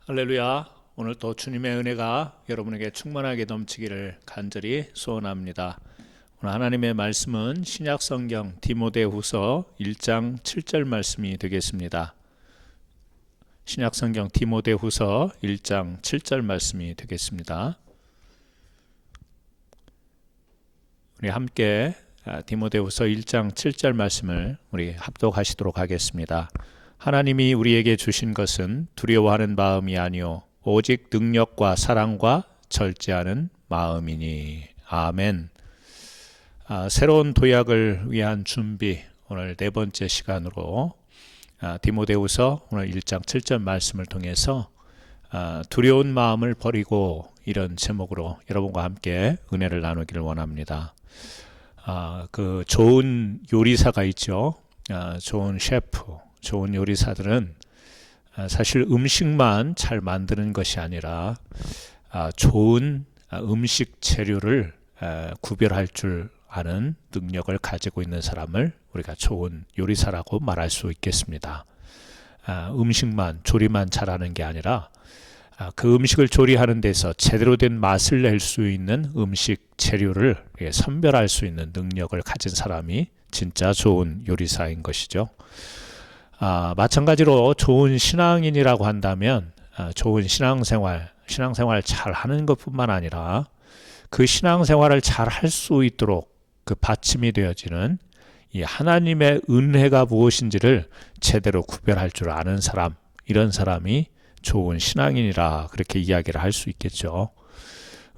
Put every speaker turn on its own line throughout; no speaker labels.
할렐루야. 오늘 또 주님의 은혜가 여러분에게 충만하게 넘치기를 간절히 소원합니다. 오늘 하나님의 말씀은 신약성경 디모데후서 1장 7절 말씀이 되겠습니다. 신약성경 디모데후서 1장 7절 말씀이 되겠습니다. 우리 함께 디모데후서 1장 7절 말씀을 우리 합독하시도록 하겠습니다. 하나님이 우리에게 주신 것은 두려워하는 마음이 아니요 오직 능력과 사랑과 절제하는 마음이니. 아멘. 새로운 도약을 위한 준비, 오늘 네 번째 시간으로 디모데후서 오늘 1장 7절 말씀을 통해서 두려운 마음을 버리고, 이런 제목으로 여러분과 함께 은혜를 나누기를 원합니다. 그 좋은 요리사가 있죠. 좋은 셰프, 좋은 요리사들은 사실 음식만 잘 만드는 것이 아니라 좋은 음식 재료를 구별할 줄 아는 능력을 가지고 있는 사람을 우리가 좋은 요리사라고 말할 수 있겠습니다. 음식만, 조리만 잘하는 게 아니라 그 음식을 조리하는 데서 제대로 된 맛을 낼 수 있는 음식 재료를 선별할 수 있는 능력을 가진 사람이 진짜 좋은 요리사인 것이죠. 마찬가지로 좋은 신앙인이라고 한다면 좋은 신앙생활 잘 하는 것뿐만 아니라 그 신앙생활을 잘 할 수 있도록 그 받침이 되어지는 이 하나님의 은혜가 무엇인지를 제대로 구별할 줄 아는 사람, 이런 사람이 좋은 신앙인이라 그렇게 이야기를 할 수 있겠죠.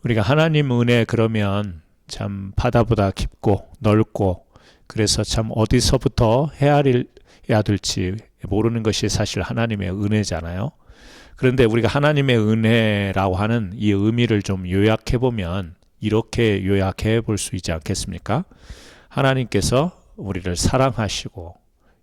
우리가 하나님 은혜 그러면 참 바다보다 깊고 넓고, 그래서 참 어디서부터 헤아려야 될지 모르는 것이 사실 하나님의 은혜잖아요. 그런데 우리가 하나님의 은혜라고 하는 이 의미를 좀 요약해 보면 이렇게 요약해 볼 수 있지 않겠습니까? 하나님께서 우리를 사랑하시고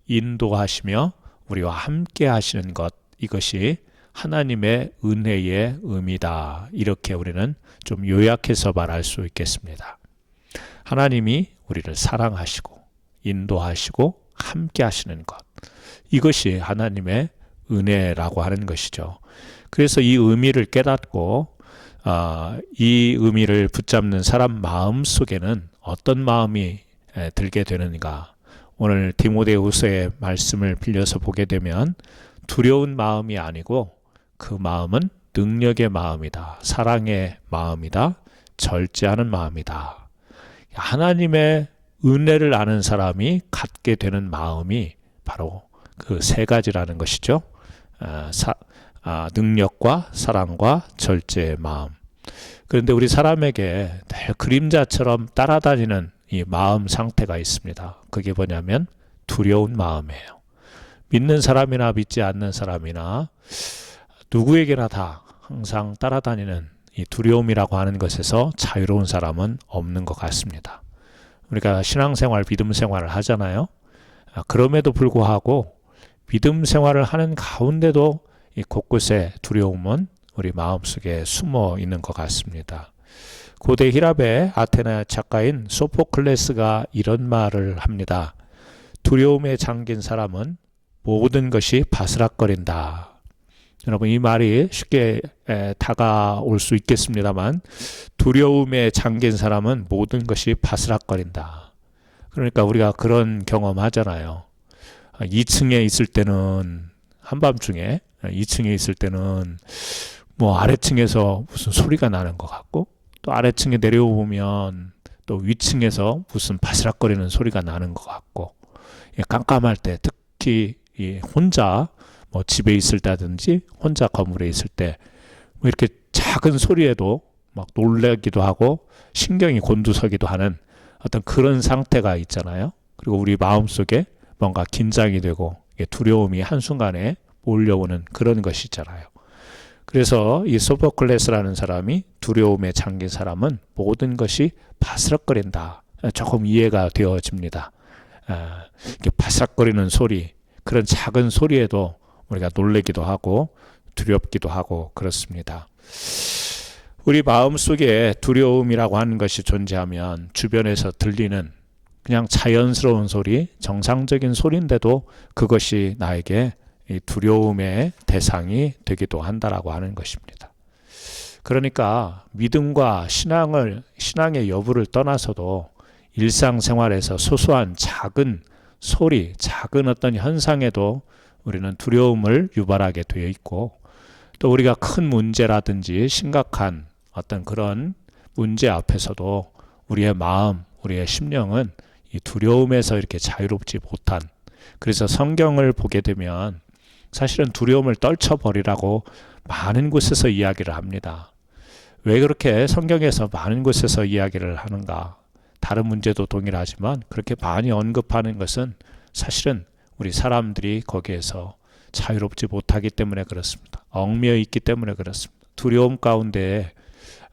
인도하시며 우리와 함께 하시는 것, 이것이 하나님의 은혜의 의미다. 이렇게 우리는 좀 요약해서 말할 수 있겠습니다. 하나님이 우리를 사랑하시고 인도하시고 함께 하시는 것, 이것이 하나님의 은혜라고 하는 것이죠. 그래서 이 의미를 깨닫고 이 의미를 붙잡는 사람 마음 속에는 어떤 마음이 들게 되는가, 오늘 디모데후서의 말씀을 빌려서 보게 되면 두려운 마음이 아니고 그 마음은 능력의 마음이다, 사랑의 마음이다, 절제하는 마음이다. 하나님의 은혜를 아는 사람이 갖게 되는 마음이 바로 그 세 가지라는 것이죠. 능력과 사랑과 절제의 마음. 그런데 우리 사람에게 늘 그림자처럼 따라다니는 이 마음 상태가 있습니다. 그게 뭐냐면 두려운 마음이에요. 믿는 사람이나 믿지 않는 사람이나 누구에게나 다 항상 따라다니는 이 두려움이라고 하는 것에서 자유로운 사람은 없는 것 같습니다. 우리가 신앙생활, 믿음 생활을 하잖아요. 그럼에도 불구하고 믿음 생활을 하는 가운데도 이 곳곳에 두려움은 우리 마음속에 숨어 있는 것 같습니다. 고대 히랍의 아테네 작가인 소포클레스가 이런 말을 합니다. 두려움에 잠긴 사람은 모든 것이 바스락거린다. 여러분, 이 말이 쉽게 다가올 수 있겠습니다만, 두려움에 잠긴 사람은 모든 것이 바스락거린다. 그러니까 우리가 그런 경험 하잖아요. 2층에 있을 때는, 한밤중에 2층에 있을 때는 뭐 아래층에서 무슨 소리가 나는 것 같고, 또 아래층에 내려오면 또 위층에서 무슨 바스락거리는 소리가 나는 것 같고, 깜깜할 때, 특히 혼자 뭐 집에 있을 때든지 혼자 건물에 있을 때 뭐 이렇게 작은 소리에도 막 놀라기도 하고 신경이 곤두서기도 하는 어떤 그런 상태가 있잖아요. 그리고 우리 마음속에 뭔가 긴장이 되고 두려움이 한순간에 몰려오는 그런 것이 있잖아요. 그래서 이 소포클레스라는 사람이 두려움에 잠긴 사람은 모든 것이 바스락거린다. 조금 이해가 되어집니다. 이렇게 바스락거리는 소리, 그런 작은 소리에도 우리가 놀래기도 하고 두렵기도 하고 그렇습니다. 우리 마음속에 두려움이라고 하는 것이 존재하면 주변에서 들리는 그냥 자연스러운 소리, 정상적인 소리인데도 그것이 나에게 이 두려움의 대상이 되기도 한다라고 하는 것입니다. 그러니까 믿음과 신앙의 여부를 떠나서도 일상생활에서 소소한 작은 소리, 작은 어떤 현상에도 우리는 두려움을 유발하게 되어 있고, 또 우리가 큰 문제라든지 심각한 어떤 그런 문제 앞에서도 우리의 마음, 우리의 심령은 이 두려움에서 이렇게 자유롭지 못한, 그래서 성경을 보게 되면 사실은 두려움을 떨쳐버리라고 많은 곳에서 이야기를 합니다. 왜 그렇게 성경에서 많은 곳에서 이야기를 하는가? 다른 문제도 동일하지만 그렇게 많이 언급하는 것은 사실은 우리 사람들이 거기에서 자유롭지 못하기 때문에 그렇습니다. 얽매여 있기 때문에 그렇습니다. 두려움 가운데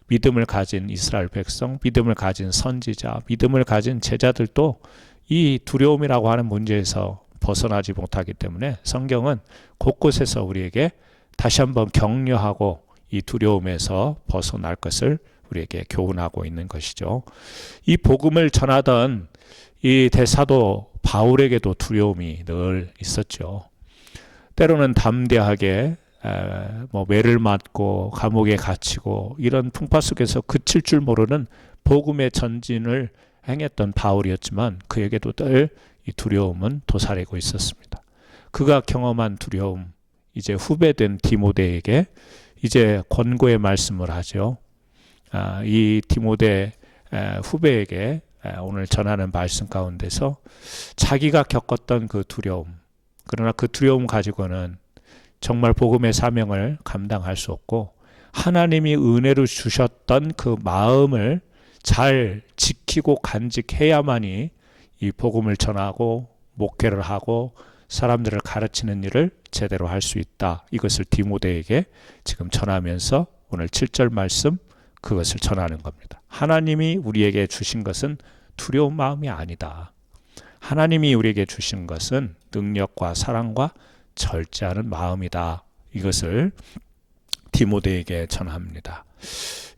믿음을 가진 이스라엘 백성, 믿음을 가진 선지자, 믿음을 가진 제자들도 이 두려움이라고 하는 문제에서 벗어나지 못하기 때문에 성경은 곳곳에서 우리에게 다시 한번 격려하고 이 두려움에서 벗어날 것을 우리에게 교훈하고 있는 것이죠. 이 복음을 전하던 이 대사도 바울에게도 두려움이 늘 있었죠. 때로는 담대하게 매를 맞고 감옥에 갇히고 이런 풍파 속에서 그칠 줄 모르는 복음의 전진을 행했던 바울이었지만 그에게도 늘 이 두려움은 도사리고 있었습니다. 그가 경험한 두려움, 이제 후배된 디모데에게 이제 권고의 말씀을 하죠. 이 디모데 후배에게 오늘 전하는 말씀 가운데서 자기가 겪었던 그 두려움, 그러나 그 두려움 가지고는 정말 복음의 사명을 감당할 수 없고 하나님이 은혜로 주셨던 그 마음을 잘 지키고 간직해야만이 이 복음을 전하고 목회를 하고 사람들을 가르치는 일을 제대로 할 수 있다. 이것을 디모데에게 지금 전하면서 오늘 7절 말씀 그것을 전하는 겁니다. 하나님이 우리에게 주신 것은 두려운 마음이 아니다. 하나님이 우리에게 주신 것은 능력과 사랑과 절제하는 마음이다. 이것을 디모데에게 전합니다.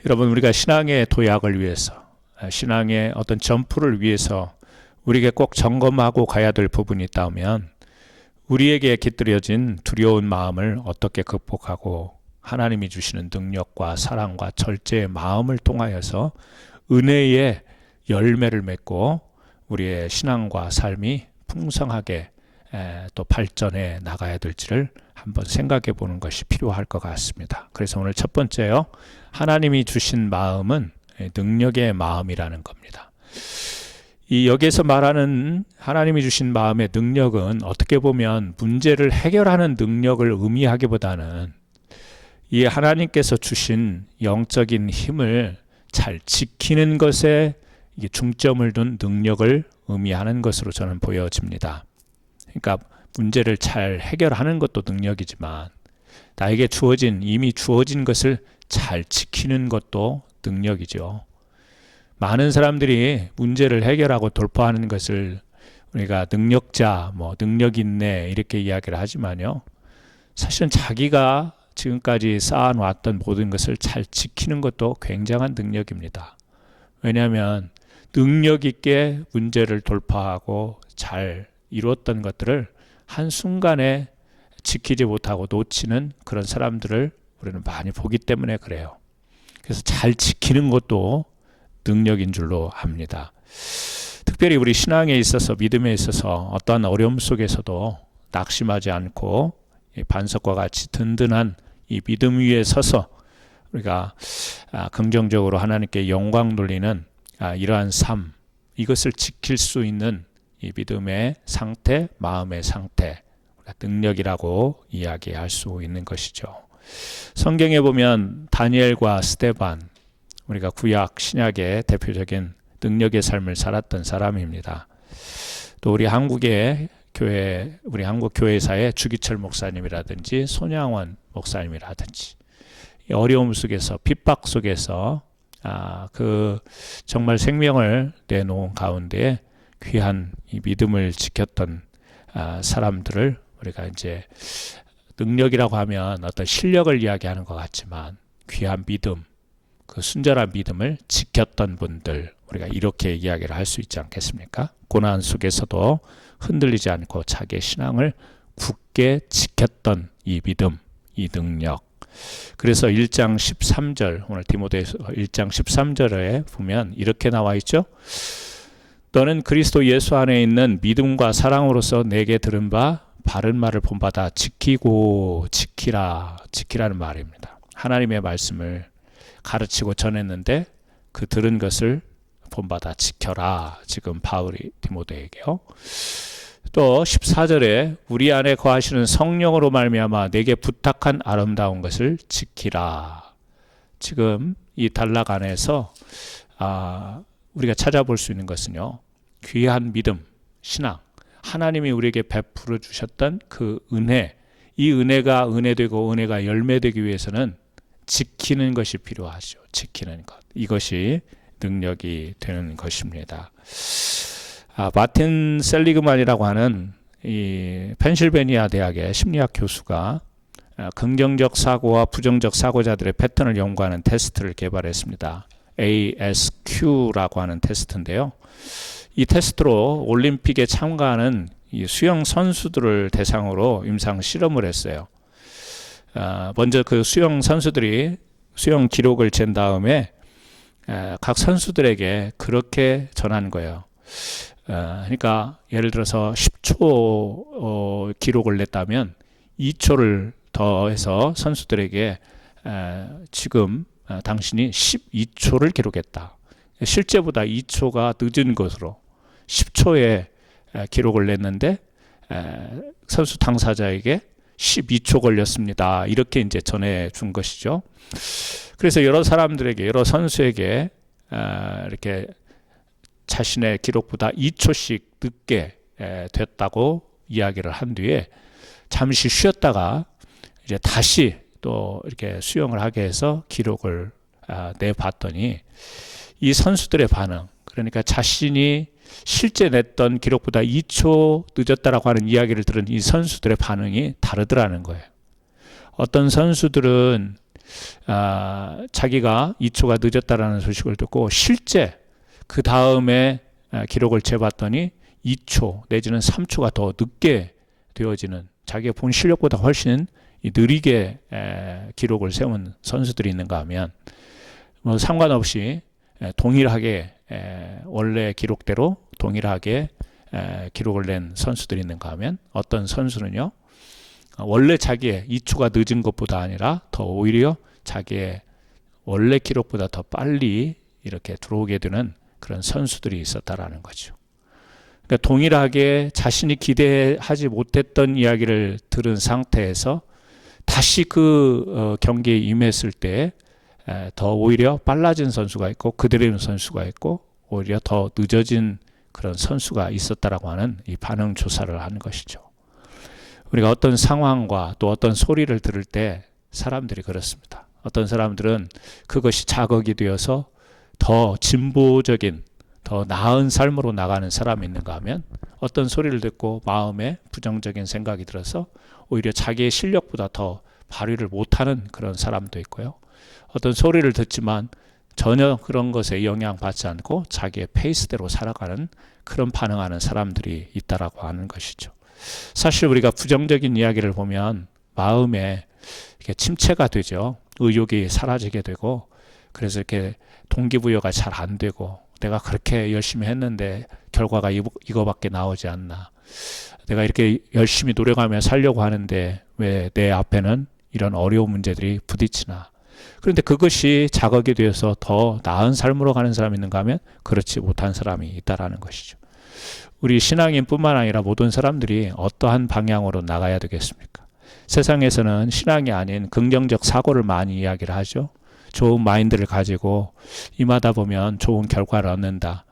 여러분, 우리가 신앙의 도약을 위해서, 신앙의 어떤 점프를 위해서 우리에게 꼭 점검하고 가야 될 부분이 있다면 우리에게 깃들여진 두려운 마음을 어떻게 극복하고 하나님이 주시는 능력과 사랑과 절제의 마음을 통하여서 은혜의 열매를 맺고 우리의 신앙과 삶이 풍성하게 또 발전해 나가야 될지를 한번 생각해 보는 것이 필요할 것 같습니다. 그래서 오늘 첫 번째요, 하나님이 주신 마음은 능력의 마음이라는 겁니다. 이 여기에서 말하는 하나님이 주신 마음의 능력은 어떻게 보면 문제를 해결하는 능력을 의미하기보다는 이 하나님께서 주신 영적인 힘을 잘 지키는 것에 중점을 둔 능력을 의미하는 것으로 저는 보여집니다. 그러니까 문제를 잘 해결하는 것도 능력이지만 나에게 이미 주어진 것을 잘 지키는 것도 능력이죠. 많은 사람들이 문제를 해결하고 돌파하는 것을 우리가 능력자, 능력 있네 이렇게 이야기를 하지만요. 사실은 자기가 지금까지 쌓아놓았던 모든 것을 잘 지키는 것도 굉장한 능력입니다. 왜냐하면 능력 있게 문제를 돌파하고 잘 이루었던 것들을 한순간에 지키지 못하고 놓치는 그런 사람들을 우리는 많이 보기 때문에 그래요. 그래서 잘 지키는 것도 능력인 줄로 압니다. 특별히 우리 신앙에 있어서 믿음에 있어서 어떠한 어려움 속에서도 낙심하지 않고 반석과 같이 든든한 이 믿음 위에 서서 우리가 긍정적으로 하나님께 영광 돌리는 이러한 삶, 이것을 지킬 수 있는 이 믿음의 상태, 마음의 상태, 능력이라고 이야기할 수 있는 것이죠. 성경에 보면 다니엘과 스데반, 우리가 구약 신약의 대표적인 능력의 삶을 살았던 사람입니다. 또 우리 한국의 교회, 우리 한국 교회사의 주기철 목사님이라든지 손양원 목사님이라든지 어려움 속에서 핍박 속에서 그 정말 생명을 내놓은 가운데 귀한 이 믿음을 지켰던 사람들을 우리가 이제 능력이라고 하면 어떤 실력을 이야기하는 것 같지만 귀한 믿음, 그 순전한 믿음을 지켰던 분들, 우리가 이렇게 이야기를 할 수 있지 않겠습니까? 고난 속에서도 흔들리지 않고 자기의 신앙을 굳게 지켰던 이 믿음, 이 능력. 그래서 1장 13절, 오늘 디모데서 1장 13절에 보면 이렇게 나와 있죠. 너는 그리스도 예수 안에 있는 믿음과 사랑으로서 내게 들은 바 바른 말을 본받아 지키고 지키라는 말입니다. 하나님의 말씀을 가르치고 전했는데 그 들은 것을 본받아 지켜라. 지금 바울이 디모데에게요. 또 14절에 우리 안에 거하시는 성령으로 말미암아 내게 부탁한 아름다운 것을 지키라. 지금 이 단락 안에서 우리가 찾아볼 수 있는 것은요, 귀한 믿음, 신앙, 하나님이 우리에게 베풀어 주셨던 그 은혜, 이 은혜가 은혜되고 은혜가 열매되기 위해서는 지키는 것이 필요하죠. 지키는 것, 이것이 능력이 되는 것입니다. 마틴 셀리그만이라고 하는 이 펜실베니아 대학의 심리학 교수가 긍정적 사고와 부정적 사고자들의 패턴을 연구하는 테스트를 개발했습니다. ASQ라고 하는 테스트인데요. 이 테스트로 올림픽에 참가하는 이 수영 선수들을 대상으로 임상 실험을 했어요. 먼저 그 수영 선수들이 수영 기록을 잰 다음에 각 선수들에게 그렇게 전한 거예요. 그러니까 예를 들어서 10초 기록을 냈다면 2초를 더해서 선수들에게 지금 당신이 12초를 기록했다. 실제보다 2초가 늦은 것으로 10초에 기록을 냈는데 선수 당사자에게 12초 걸렸습니다. 이렇게 이제 전해준 것이죠. 그래서 여러 사람들에게, 여러 선수에게 이렇게 자신의 기록보다 2초씩 늦게 됐다고 이야기를 한 뒤에 잠시 쉬었다가 이제 다시 또 이렇게 수영을 하게 해서 기록을 내봤더니 이 선수들의 반응, 그러니까 자신이 실제 냈던 기록보다 2초 늦었다라고 하는 이야기를 들은 이 선수들의 반응이 다르더라는 거예요. 어떤 선수들은 자기가 2초가 늦었다라는 소식을 듣고 실제 그 다음에 기록을 재봤더니 2초 내지는 3초가 더 늦게 되어지는, 자기의 본 실력보다 훨씬 느리게 기록을 세운 선수들이 있는가 하면 뭐 상관없이 동일하게 원래 기록대로 동일하게 기록을 낸 선수들이 있는가 하면 어떤 선수는요, 원래 자기의 2초가 늦은 것보다 아니라 더 오히려 자기의 원래 기록보다 더 빨리 이렇게 들어오게 되는 그런 선수들이 있었다라는 거죠. 그러니까 동일하게 자신이 기대하지 못했던 이야기를 들은 상태에서 다시 그 경기에 임했을 때 더 오히려 빨라진 선수가 있고 그대로인 선수가 있고 오히려 더 늦어진 그런 선수가 있었다라고 하는 이 반응 조사를 하는 것이죠. 우리가 어떤 상황과 또 어떤 소리를 들을 때 사람들이 그렇습니다. 어떤 사람들은 그것이 자극이 되어서 더 진보적인, 더 나은 삶으로 나가는 사람이 있는가 하면 어떤 소리를 듣고 마음에 부정적인 생각이 들어서 오히려 자기의 실력보다 더 발휘를 못하는 그런 사람도 있고요. 어떤 소리를 듣지만 전혀 그런 것에 영향받지 않고 자기의 페이스대로 살아가는 그런 반응하는 사람들이 있다라고 하는 것이죠. 사실 우리가 부정적인 이야기를 보면 마음에 이렇게 침체가 되죠. 의욕이 사라지게 되고, 그래서 이렇게 동기부여가 잘 안 되고, 내가 그렇게 열심히 했는데 결과가 이거밖에 나오지 않나, 내가 이렇게 열심히 노력하며 살려고 하는데 왜 내 앞에는 이런 어려운 문제들이 부딪히나. 그런데 그것이 자극이 되어서 더 나은 삶으로 가는 사람이 있는가 하면 그렇지 못한 사람이 있다라는 것이죠. 우리 신앙인뿐만 아니라 모든 사람들이 어떠한 방향으로 나가야 되겠습니까? 세상에서는 신앙이 아닌 긍정적 사고를 많이 이야기를 하죠. 좋은 마인드를 가지고 임하다 보면 좋은 결과를 얻는다.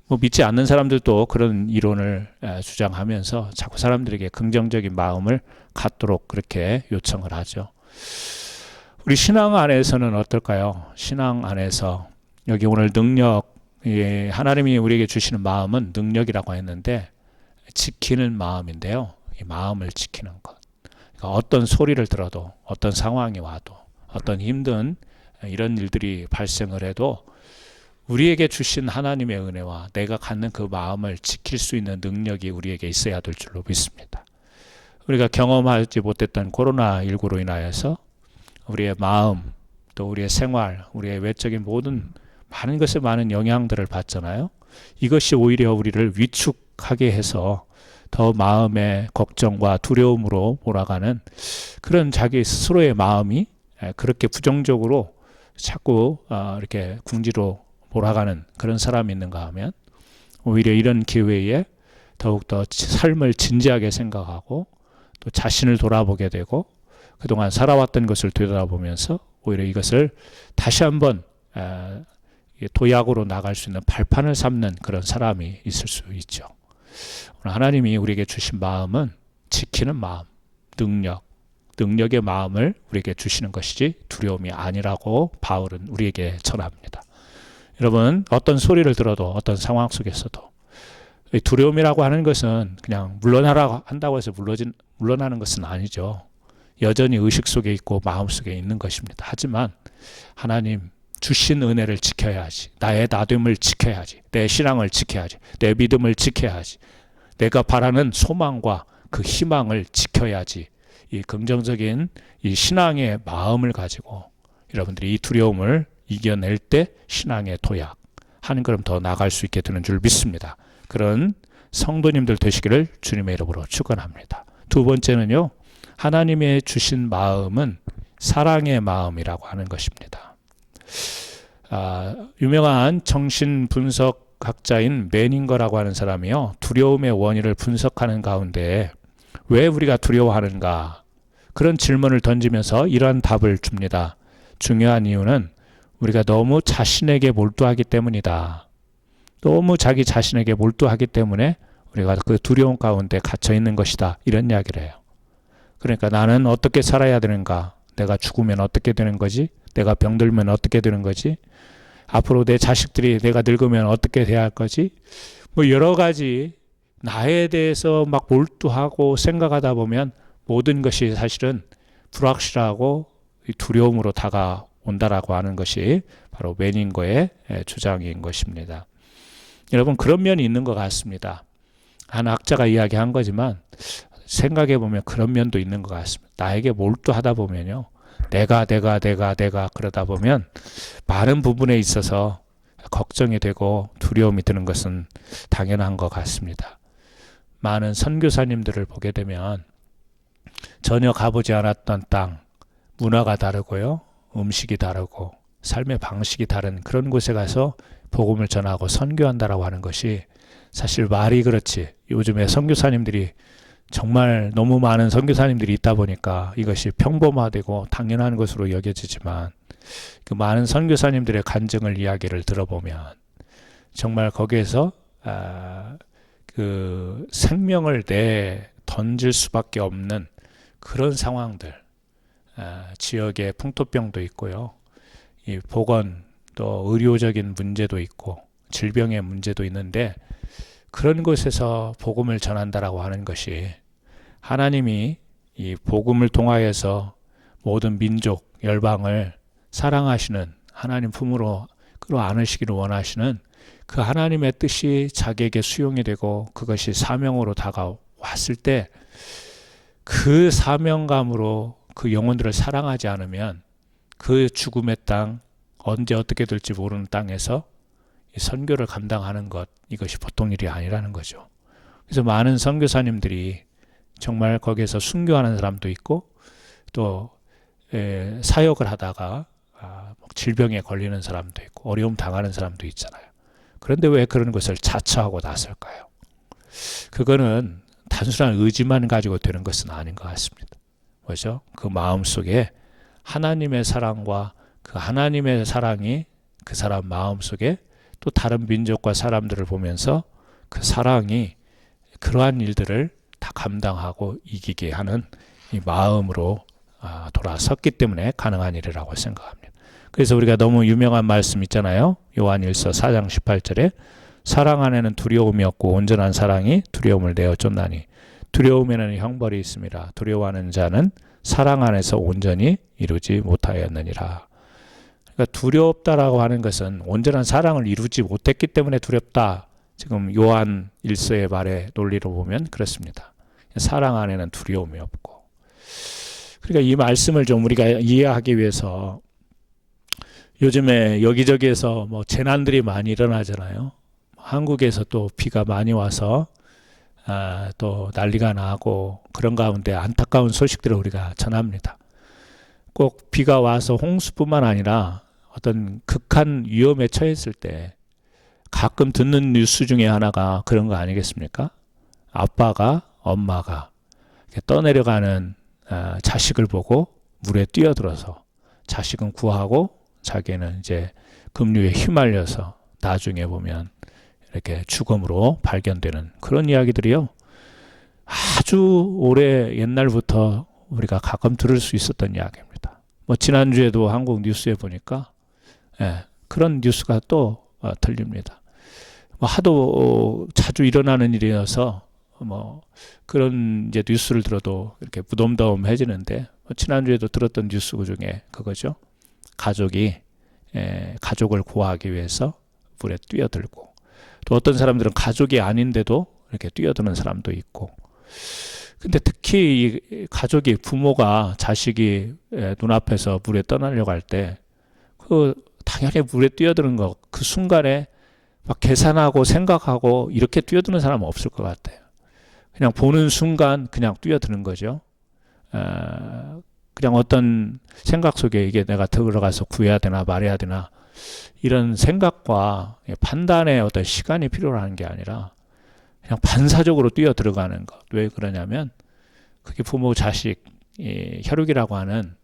뭐 믿지 않는 사람들도 그런 이론을 주장하면서 자꾸 사람들에게 긍정적인 마음을 갖도록 그렇게 요청을 하죠. 우리 신앙 안에서는 어떨까요? 신앙 안에서 여기 오늘 능력, 하나님이 우리에게 주시는 마음은 능력이라고 했는데 지키는 마음인데요. 이 마음을 지키는 것. 그러니까 어떤 소리를 들어도, 어떤 상황이 와도, 어떤 힘든 이런 일들이 발생을 해도 우리에게 주신 하나님의 은혜와 내가 갖는 그 마음을 지킬 수 있는 능력이 우리에게 있어야 될 줄로 믿습니다. 우리가 경험하지 못했던 코로나19로 인하여서 우리의 마음, 또 우리의 생활, 우리의 외적인 모든 많은 것에 많은 영향들을 받잖아요. 이것이 오히려 우리를 위축하게 해서 더 마음의 걱정과 두려움으로 몰아가는 그런 자기 스스로의 마음이 그렇게 부정적으로 자꾸 이렇게 궁지로 몰아가는 그런 사람이 있는가 하면 오히려 이런 기회에 더욱더 삶을 진지하게 생각하고 또 자신을 돌아보게 되고 그동안 살아왔던 것을 되돌아보면서 오히려 이것을 다시 한번 도약으로 나갈 수 있는 발판을 삼는 그런 사람이 있을 수 있죠. 오늘 하나님이 우리에게 주신 마음은 지키는 마음, 능력의 마음을 우리에게 주시는 것이지 두려움이 아니라고 바울은 우리에게 전합니다. 여러분, 어떤 소리를 들어도 어떤 상황 속에서도 두려움이라고 하는 것은 그냥 물러나라고 한다고 해서 물러나는 것은 아니죠. 여전히 의식 속에 있고 마음 속에 있는 것입니다. 하지만 하나님 주신 은혜를 지켜야지, 나의 나됨을 지켜야지, 내 신앙을 지켜야지, 내 믿음을 지켜야지, 내가 바라는 소망과 그 희망을 지켜야지, 이 긍정적인 이 신앙의 마음을 가지고 여러분들이 이 두려움을 이겨낼 때 신앙의 도약 한 걸음 더 나갈 수 있게 되는 줄 믿습니다. 그런 성도님들 되시기를 주님의 이름으로 축원합니다. 두 번째는요, 하나님의 주신 마음은 사랑의 마음이라고 하는 것입니다. 유명한 정신분석학자인 메닝거라고 하는 사람이요, 두려움의 원인을 분석하는 가운데 왜 우리가 두려워하는가 그런 질문을 던지면서 이러한 답을 줍니다. 중요한 이유는 우리가 너무 자신에게 몰두하기 때문이다. 너무 자기 자신에게 몰두하기 때문에 우리가 그 두려움 가운데 갇혀 있는 것이다. 이런 이야기를 해요. 그러니까 나는 어떻게 살아야 되는가? 내가 죽으면 어떻게 되는 거지? 내가 병들면 어떻게 되는 거지? 앞으로 내 자식들이 내가 늙으면 어떻게 돼야 할 거지? 뭐 여러 가지 나에 대해서 막 몰두하고 생각하다 보면 모든 것이 사실은 불확실하고 두려움으로 다가온다라고 하는 것이 바로 메닝거의 주장인 것입니다. 여러분, 그런 면이 있는 것 같습니다. 한 학자가 이야기한 거지만 생각해 보면 그런 면도 있는 것 같습니다. 나에게 몰두하다 보면요, 내가 그러다 보면 많은 부분에 있어서 걱정이 되고 두려움이 드는 것은 당연한 것 같습니다. 많은 선교사님들을 보게 되면 전혀 가보지 않았던 땅, 문화가 다르고요, 음식이 다르고 삶의 방식이 다른 그런 곳에 가서 복음을 전하고 선교한다라고 하는 것이 사실 말이 그렇지, 요즘에 선교사님들이 정말 너무 많은 선교사님들이 있다 보니까 이것이 평범화되고 당연한 것으로 여겨지지만 그 많은 선교사님들의 간증을 이야기를 들어보면 정말 거기에서 그 생명을 던질 수밖에 없는 그런 상황들, 지역의 풍토병도 있고요, 이 보건 또 의료적인 문제도 있고 질병의 문제도 있는데 그런 곳에서 복음을 전한다라고 하는 것이 하나님이 이 복음을 통하여서 모든 민족, 열방을 사랑하시는 하나님 품으로 끌어안으시기를 원하시는 그 하나님의 뜻이 자기에게 수용이 되고 그것이 사명으로 다가왔을 때 그 사명감으로 그 영혼들을 사랑하지 않으면 그 죽음의 땅, 언제 어떻게 될지 모르는 땅에서 이 선교를 감당하는 것, 이것이 보통 일이 아니라는 거죠. 그래서 많은 선교사님들이 정말 거기에서 순교하는 사람도 있고 또 사역을 하다가 질병에 걸리는 사람도 있고 어려움 당하는 사람도 있잖아요. 그런데 왜 그런 것을 자처하고 나설까요? 그거는 단순한 의지만 가지고 되는 것은 아닌 것 같습니다. 뭐죠? 그 마음속에 하나님의 사랑과 그 하나님의 사랑이 그 사람 마음속에 또 다른 민족과 사람들을 보면서 그 사랑이 그러한 일들을 다 감당하고 이기게 하는 이 마음으로 돌아섰기 때문에 가능한 일이라고 생각합니다. 그래서 우리가 너무 유명한 말씀 있잖아요. 요한일서 4장 18절에 사랑 안에는 두려움이 없고 온전한 사랑이 두려움을 내어 쫓나니 두려움에는 형벌이 있습니다. 두려워하는 자는 사랑 안에서 온전히 이루지 못하였느니라. 그러니까 두렵다라고 하는 것은 온전한 사랑을 이루지 못했기 때문에 두렵다. 지금 요한 일서의 말의 논리로 보면 그렇습니다. 사랑 안에는 두려움이 없고. 그러니까 이 말씀을 좀 우리가 이해하기 위해서 요즘에 여기저기에서 뭐 재난들이 많이 일어나잖아요. 한국에서 또 비가 많이 와서 또 난리가 나고 그런 가운데 안타까운 소식들을 우리가 전합니다. 꼭 비가 와서 홍수뿐만 아니라 어떤 극한 위험에 처했을 때 가끔 듣는 뉴스 중에 하나가 그런 거 아니겠습니까? 아빠가 엄마가 떠내려가는 자식을 보고 물에 뛰어들어서 자식은 구하고 자기는 이제 급류에 휘말려서 나중에 보면 이렇게 죽음으로 발견되는 그런 이야기들이요. 아주 오래 옛날부터 우리가 가끔 들을 수 있었던 이야기입니다. 뭐 지난주에도 한국 뉴스에 보니까 그런 뉴스가 또 들립니다. 뭐 하도 자주 일어나는 일이어서 뭐 그런 이제 뉴스를 들어도 이렇게 무덤덤해지는데 지난주에도 들었던 뉴스 중에 그거죠. 가족이 가족을 구하기 위해서 물에 뛰어들고 또 어떤 사람들은 가족이 아닌데도 이렇게 뛰어드는 사람도 있고. 근데 특히 이 가족이 부모가 자식이 눈앞에서 물에 떠나려고 할 때 그 당연히 물에 뛰어드는 거 그 순간에 막 계산하고 생각하고 이렇게 뛰어드는 사람은 없을 것 같아요. 그냥 보는 순간 그냥 뛰어드는 거죠. 그냥 어떤 생각 속에 이게 내가 들어가서 구해야 되나 말해야 되나 이런 생각과 판단의 어떤 시간이 필요한 게 아니라 그냥 반사적으로 뛰어 들어가는 것. 왜 그러냐면 그게 부모 자식 혈육이라고 하는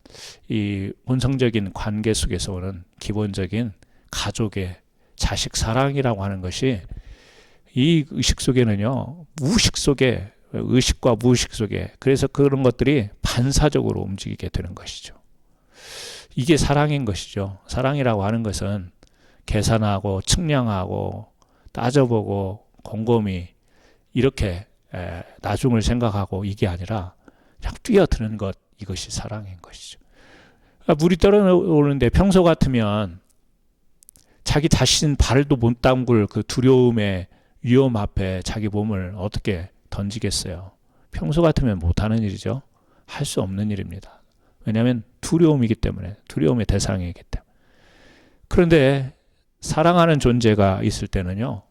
이 본성적인 관계 속에서 오는 기본적인 가족의 자식 사랑이라고 하는 것이 이 의식 속에는요, 무의식 속에, 의식과 무의식 속에, 그래서 그런 것들이 반사적으로 움직이게 되는 것이죠. 이게 사랑인 것이죠. 사랑이라고 하는 것은 계산하고 측량하고 따져보고 곰곰이 이렇게 나중을 생각하고 이게 아니라 그냥 뛰어드는 것, 이것이 사랑인 것이죠. 그러니까 물이 떨어오는데 평소 같으면 자기 자신 발도 못 담글 그 두려움의 위험 앞에 자기 몸을 어떻게 던지겠어요. 평소 같으면 못하는 일이죠. 할 수 없는 일입니다. 왜냐하면 두려움이기 때문에, 두려움의 대상이기 때문에. 그런데 사랑하는 존재가 있을 때는요,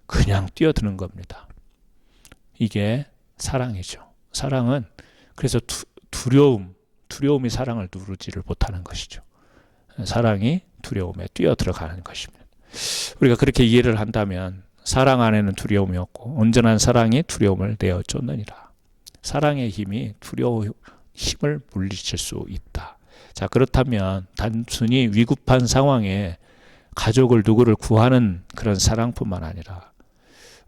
그냥 뛰어드는 겁니다. 이게 사랑이죠. 사랑은 그래서 두려움이 사랑을 누르지를 못하는 것이죠. 사랑이 두려움에 뛰어 들어가는 것입니다. 우리가 그렇게 이해를 한다면 사랑 안에는 두려움이 없고 온전한 사랑이 두려움을 내어 쫓느니라. 사랑의 힘이 두려움의 힘을 물리칠 수 있다. 자, 그렇다면 단순히 위급한 상황에 가족을 누구를 구하는 그런 사랑뿐만 아니라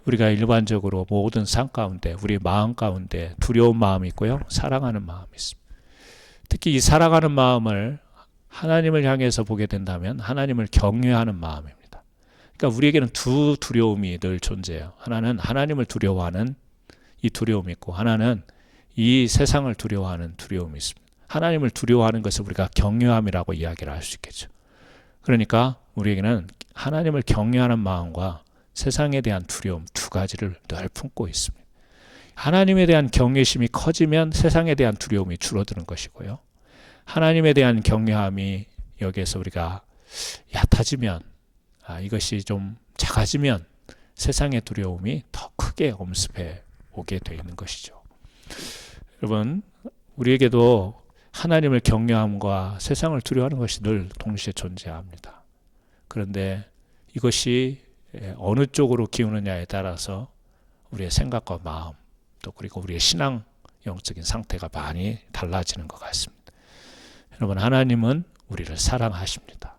우리가 일반적으로 모든 삶 가운데 우리 마음 가운데 두려운 마음이 있고요. 사랑하는 마음이 있습니다. 특히 이 사랑하는 마음을 하나님을 향해서 보게 된다면 하나님을 경외하는 마음입니다. 그러니까 우리에게는 두 두려움이 늘 존재해요. 하나는 하나님을 두려워하는 이 두려움이 있고 하나는 이 세상을 두려워하는 두려움이 있습니다. 하나님을 두려워하는 것을 우리가 경외함이라고 이야기를 할 수 있겠죠. 그러니까 우리에게는 하나님을 경외하는 마음과 세상에 대한 두려움 두 가지를 늘 품고 있습니다. 하나님에 대한 경외심이 커지면 세상에 대한 두려움이 줄어드는 것이고요. 하나님에 대한 경외함이 여기에서 우리가 얕아지면 이것이 좀 작아지면 세상의 두려움이 더 크게 엄습해 오게 되어 있는 것이죠. 여러분, 우리에게도 하나님을 경외함과 세상을 두려워하는 것이 늘 동시에 존재합니다. 그런데 이것이 어느 쪽으로 기우느냐에 따라서 우리의 생각과 마음 또 그리고 우리의 신앙 영적인 상태가 많이 달라지는 것 같습니다. 여러분, 하나님은 우리를 사랑하십니다.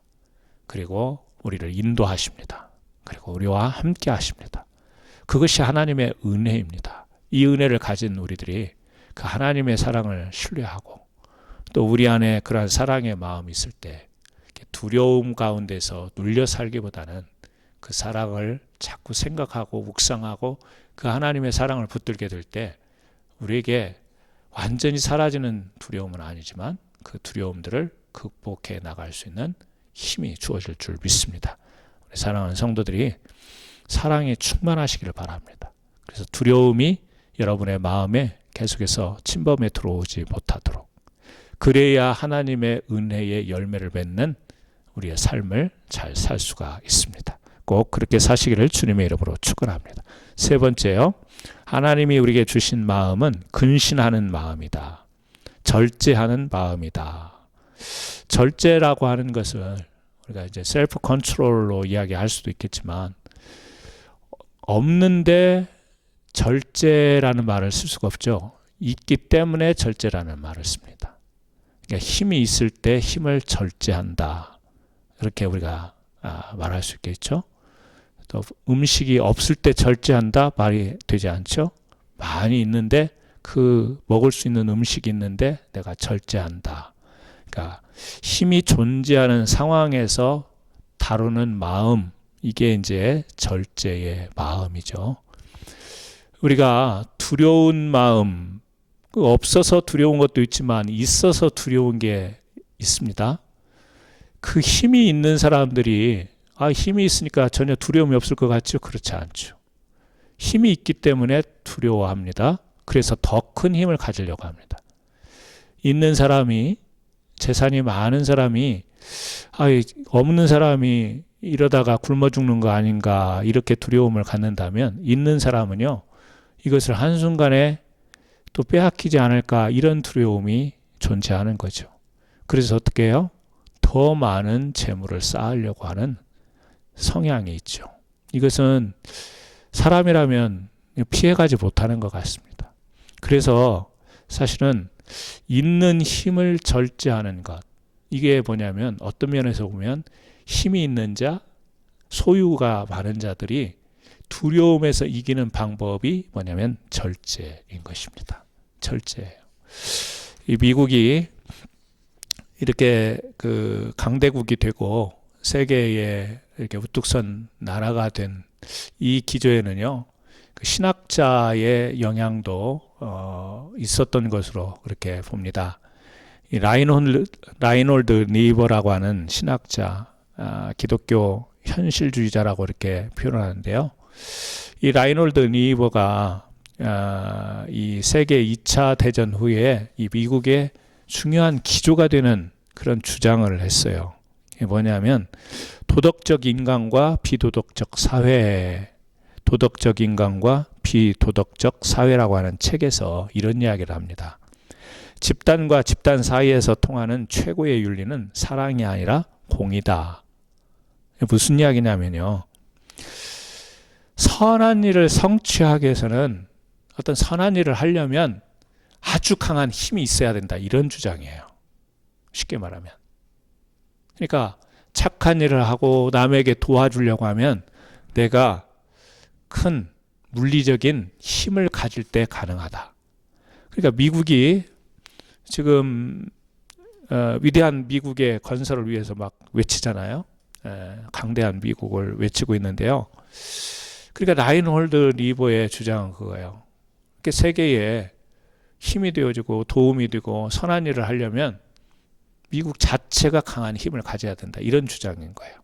그리고 우리를 인도하십니다. 그리고 우리와 함께 하십니다. 그것이 하나님의 은혜입니다. 이 은혜를 가진 우리들이 그 하나님의 사랑을 신뢰하고 또 우리 안에 그러한 사랑의 마음이 있을 때 두려움 가운데서 눌려 살기보다는 그 사랑을 자꾸 생각하고 묵상하고 그 하나님의 사랑을 붙들게 될 때 우리에게 완전히 사라지는 두려움은 아니지만 그 두려움들을 극복해 나갈 수 있는 힘이 주어질 줄 믿습니다. 우리 사랑하는 성도들이 사랑에 충만하시기를 바랍니다. 그래서 두려움이 여러분의 마음에 계속해서 침범에 들어오지 못하도록, 그래야 하나님의 은혜의 열매를 맺는 우리의 삶을 잘 살 수가 있습니다. 꼭 그렇게 사시기를 주님의 이름으로 축원합니다. 세 번째요, 하나님이 우리에게 주신 마음은 근신하는 마음이다. 절제하는 마음이다. 절제라고 하는 것을 우리가 이제 셀프 컨트롤로 이야기할 수도 있겠지만, 없는데 절제라는 말을 쓸 수가 없죠. 있기 때문에 절제라는 말을 씁니다. 그러니까 힘이 있을 때 힘을 절제한다, 이렇게 우리가 말할 수 있겠죠. 또 음식이 없을 때 절제한다 말이 되지 않죠. 많이 있는데, 그 먹을 수 있는 음식이 있는데 내가 절제한다. 그러니까 힘이 존재하는 상황에서 다루는 마음, 이게 이제 절제의 마음이죠. 우리가 두려운 마음, 없어서 두려운 것도 있지만 있어서 두려운 게 있습니다. 그 힘이 있는 사람들이 힘이 있으니까 전혀 두려움이 없을 것 같죠? 그렇지 않죠. 힘이 있기 때문에 두려워합니다. 그래서 더 큰 힘을 가지려고 합니다. 있는 사람이, 재산이 많은 사람이 없는 사람이 이러다가 굶어 죽는 거 아닌가, 이렇게 두려움을 갖는다면, 있는 사람은요, 이것을 한순간에 또 빼앗기지 않을까, 이런 두려움이 존재하는 거죠. 그래서 어떻게 해요? 더 많은 재물을 쌓으려고 하는 성향이 있죠. 이것은 사람이라면 피해가지 못하는 것 같습니다. 그래서 사실은 있는 힘을 절제하는 것, 이게 뭐냐면, 어떤 면에서 보면 힘이 있는 자, 소유가 많은 자들이 두려움에서 이기는 방법이 뭐냐면 절제인 것입니다. 절제예요. 이 미국이 이렇게 그 강대국이 되고 세계에 이렇게 우뚝 선 나라가 된 이 기조에는요, 그 신학자의 영향도 있었던 것으로 그렇게 봅니다. 이 라이놀드 니버라고 하는 신학자, 기독교 현실주의자라고 이렇게 표현하는데요. 이 라이놀드 니버가 이 세계 2차 대전 후에 이 미국의 중요한 기조가 되는 그런 주장을 했어요. 이게 뭐냐면, 도덕적 인간과 비도덕적 사회, 도덕적 인간과 비도덕적 사회라고 하는 책에서 이런 이야기를 합니다. 집단과 집단 사이에서 통하는 최고의 윤리는 사랑이 아니라 공이다. 무슨 이야기냐면요, 선한 일을 성취하기 위해서는, 어떤 선한 일을 하려면 아주 강한 힘이 있어야 된다, 이런 주장이에요. 쉽게 말하면. 그러니까 착한 일을 하고 남에게 도와주려고 하면 내가 큰 물리적인 힘을 가질 때 가능하다. 그러니까 미국이 지금 위대한 미국의 건설을 위해서 막 외치잖아요. 강대한 미국을 외치고 있는데요. 그러니까 라인홀드 리버의 주장은 그거예요. 세계에 힘이 되어주고 도움이 되고 선한 일을 하려면 미국 자체가 강한 힘을 가져야 된다, 이런 주장인 거예요.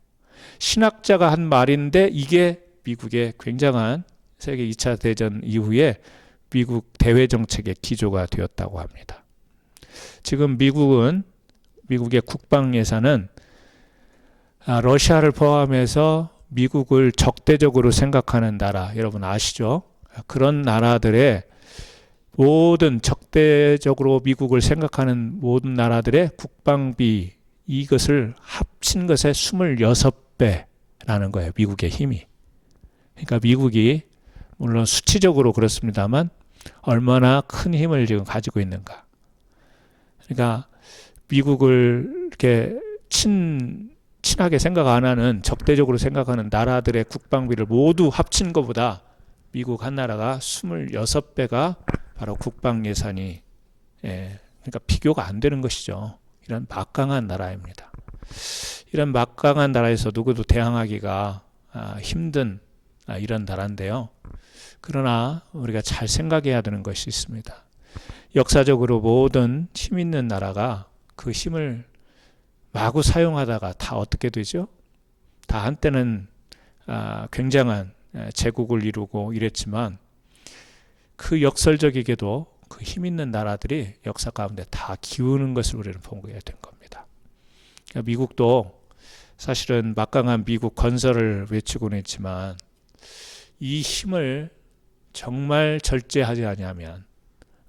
신학자가 한 말인데 이게 미국의 굉장한 세계 2차 대전 이후에 미국 대외 정책의 기조가 되었다고 합니다. 지금 미국의 국방 예산은 러시아를 포함해서 미국을 적대적으로 생각하는 나라, 여러분 아시죠? 그런 나라들의 모든, 적대적으로 미국을 생각하는 모든 나라들의 국방비, 이것을 합친 것의 26배라는 거예요, 미국의 힘이. 그러니까 미국이 물론 수치적으로 그렇습니다만 얼마나 큰 힘을 지금 가지고 있는가. 그러니까 미국을 이렇게 친하게 생각 안 하는, 적대적으로 생각하는 나라들의 국방비를 모두 합친 것보다 미국 한 나라가 26배가 바로 국방 예산이, 그러니까 비교가 안 되는 것이죠. 이런 막강한 나라입니다. 이런 막강한 나라에서 누구도 대항하기가 힘든 이런 나라인데요. 그러나 우리가 잘 생각해야 되는 것이 있습니다. 역사적으로 모든 힘 있는 나라가 그 힘을 마구 사용하다가 다 어떻게 되죠? 다 한때는 굉장한 제국을 이루고 이랬지만, 그 역설적이게도 그 힘 있는 나라들이 역사 가운데 다 기우는 것을 우리는 보게 된 겁니다. 그러니까 미국도 사실은 막강한 미국 건설을 외치고는 있지만 이 힘을 정말 절제하지 아니하면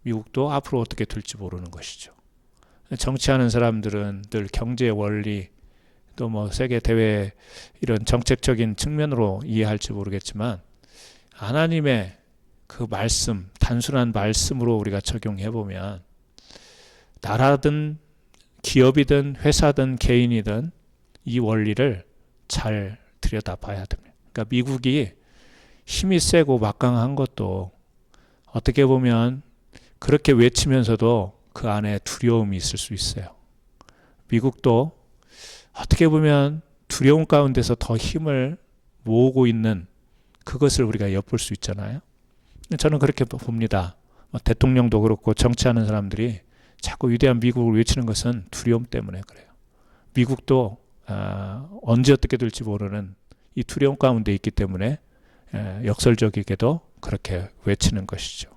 미국도 앞으로 어떻게 될지 모르는 것이죠. 정치하는 사람들은 늘 경제 원리 또 뭐 세계 대회 이런 정책적인 측면으로 이해할지 모르겠지만 하나님의 그 말씀, 단순한 말씀으로 우리가 적용해 보면 나라든 기업이든 회사든 개인이든 이 원리를 잘 들여다봐야 됩니다. 그러니까 미국이 힘이 세고 막강한 것도 어떻게 보면 그렇게 외치면서도 그 안에 두려움이 있을 수 있어요. 미국도 어떻게 보면 두려움 가운데서 더 힘을 모으고 있는 그것을 우리가 엿볼 수 있잖아요. 저는 그렇게 봅니다. 대통령도 그렇고 정치하는 사람들이 자꾸 위대한 미국을 외치는 것은 두려움 때문에 그래요. 미국도 언제 어떻게 될지 모르는 이 두려움 가운데 있기 때문에 역설적이게도 그렇게 외치는 것이죠.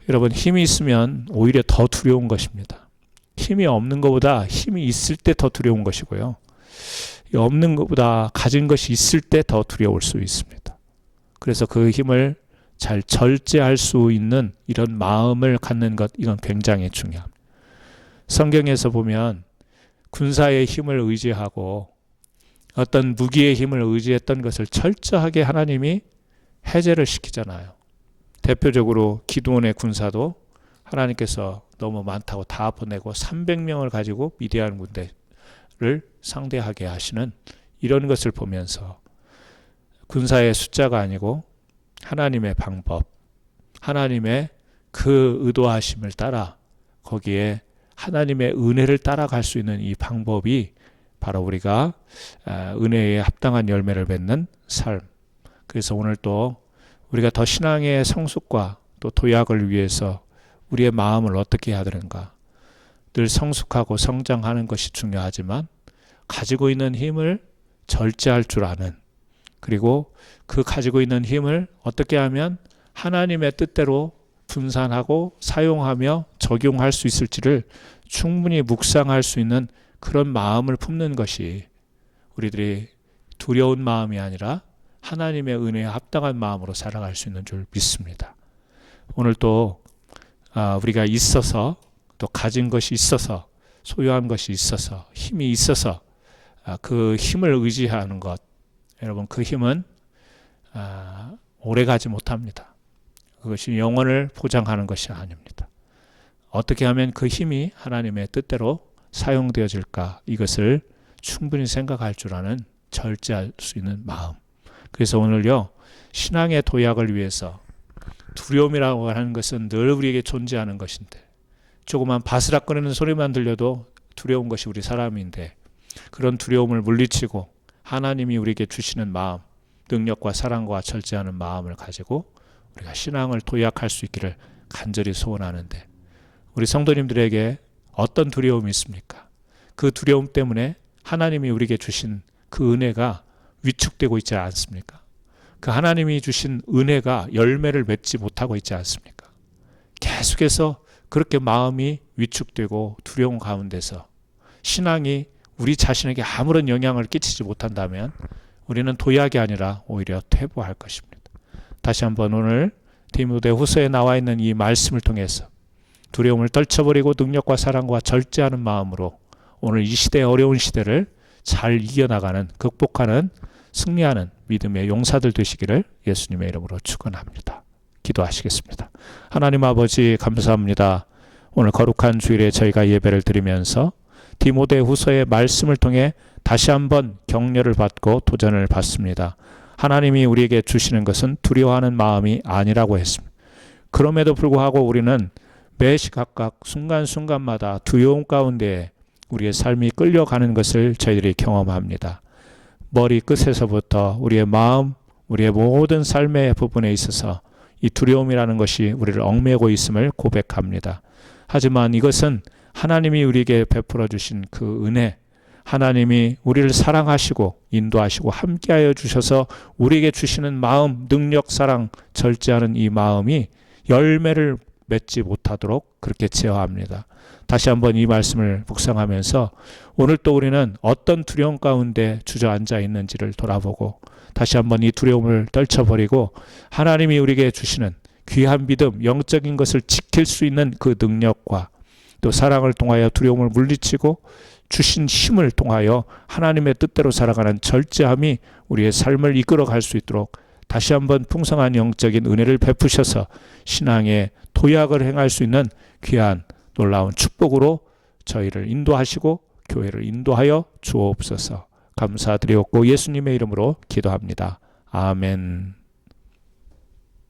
여러분, 힘이 있으면 오히려 더 두려운 것입니다. 힘이 없는 것보다 힘이 있을 때 더 두려운 것이고요. 없는 것보다 가진 것이 있을 때 더 두려울 수 있습니다. 그래서 그 힘을 잘 절제할 수 있는 이런 마음을 갖는 것, 이건 굉장히 중요합니다. 성경에서 보면 군사의 힘을 의지하고 어떤 무기의 힘을 의지했던 것을 철저하게 하나님이 해제를 시키잖아요. 대표적으로 기드온의 군사도 하나님께서 너무 많다고 다 보내고 300명을 가지고 미디안 군대를 상대하게 하시는 이런 것을 보면서 군사의 숫자가 아니고 하나님의 방법, 하나님의 그 의도하심을 따라 거기에 하나님의 은혜를 따라갈 수 있는 이 방법이 바로 우리가 은혜에 합당한 열매를 맺는 삶. 그래서 오늘 또 우리가 더 신앙의 성숙과 또 도약을 위해서 우리의 마음을 어떻게 해야 되는가. 늘 성숙하고 성장하는 것이 중요하지만 가지고 있는 힘을 절제할 줄 아는, 그리고 그 가지고 있는 힘을 어떻게 하면 하나님의 뜻대로 분산하고 사용하며 적용할 수 있을지를 충분히 묵상할 수 있는 그런 마음을 품는 것이 우리들이 두려운 마음이 아니라 하나님의 은혜에 합당한 마음으로 살아갈 수 있는 줄 믿습니다. 오늘 또 우리가 있어서, 또 가진 것이 있어서, 소유한 것이 있어서, 힘이 있어서 그 힘을 의지하는 것, 여러분, 그 힘은 오래가지 못합니다. 그것이 영원을 보장하는 것이 아닙니다. 어떻게 하면 그 힘이 하나님의 뜻대로 사용되어질까, 이것을 충분히 생각할 줄 아는, 절제할 수 있는 마음. 그래서 오늘요, 신앙의 도약을 위해서 두려움이라고 하는 것은 늘 우리에게 존재하는 것인데, 조그만 바스락거리는 소리만 들려도 두려운 것이 우리 사람인데, 그런 두려움을 물리치고 하나님이 우리에게 주시는 마음, 능력과 사랑과 절제하는 마음을 가지고 우리가 신앙을 도약할 수 있기를 간절히 소원하는데, 우리 성도님들에게 어떤 두려움이 있습니까? 그 두려움 때문에 하나님이 우리에게 주신 그 은혜가 위축되고 있지 않습니까? 그 하나님이 주신 은혜가 열매를 맺지 못하고 있지 않습니까? 계속해서 그렇게 마음이 위축되고 두려움 가운데서 신앙이 우리 자신에게 아무런 영향을 끼치지 못한다면 우리는 도약이 아니라 오히려 퇴보할 것입니다. 다시 한번 오늘 디모데후서에 나와 있는 이 말씀을 통해서 두려움을 떨쳐버리고 능력과 사랑과 절제하는 마음으로 오늘 이 시대의 어려운 시대를 잘 이겨나가는, 극복하는, 승리하는 믿음의 용사들 되시기를 예수님의 이름으로 축원합니다. 기도하시겠습니다. 하나님 아버지, 감사합니다. 오늘 거룩한 주일에 저희가 예배를 드리면서 디모데후서의 말씀을 통해 다시 한번 격려를 받고 도전을 받습니다. 하나님이 우리에게 주시는 것은 두려워하는 마음이 아니라고 했습니다. 그럼에도 불구하고 우리는 매 시각각 순간순간마다 두려움 가운데 우리의 삶이 끌려가는 것을 저희들이 경험합니다. 머리 끝에서부터 우리의 마음, 우리의 모든 삶의 부분에 있어서 이 두려움이라는 것이 우리를 얽매고 있음을 고백합니다. 하지만 이것은 하나님이 우리에게 베풀어 주신 그 은혜, 하나님이 우리를 사랑하시고 인도하시고 함께하여 주셔서 우리에게 주시는 마음, 능력, 사랑, 절제하는 이 마음이 열매를 맺지 못하도록 그렇게 제어합니다. 다시 한번 이 말씀을 묵상하면서 오늘 또 우리는 어떤 두려움 가운데 주저앉아 있는지를 돌아보고 다시 한번 이 두려움을 떨쳐버리고 하나님이 우리에게 주시는 귀한 믿음, 영적인 것을 지킬 수 있는 그 능력과 또 사랑을 통하여 두려움을 물리치고 주신 힘을 통하여 하나님의 뜻대로 살아가는 절제함이 우리의 삶을 이끌어갈 수 있도록 다시 한번 풍성한 영적인 은혜를 베푸셔서 신앙의 도약을 행할 수 있는 귀한 놀라운 축복으로 저희를 인도하시고 교회를 인도하여 주옵소서. 감사드리옵고 예수님의 이름으로 기도합니다. 아멘.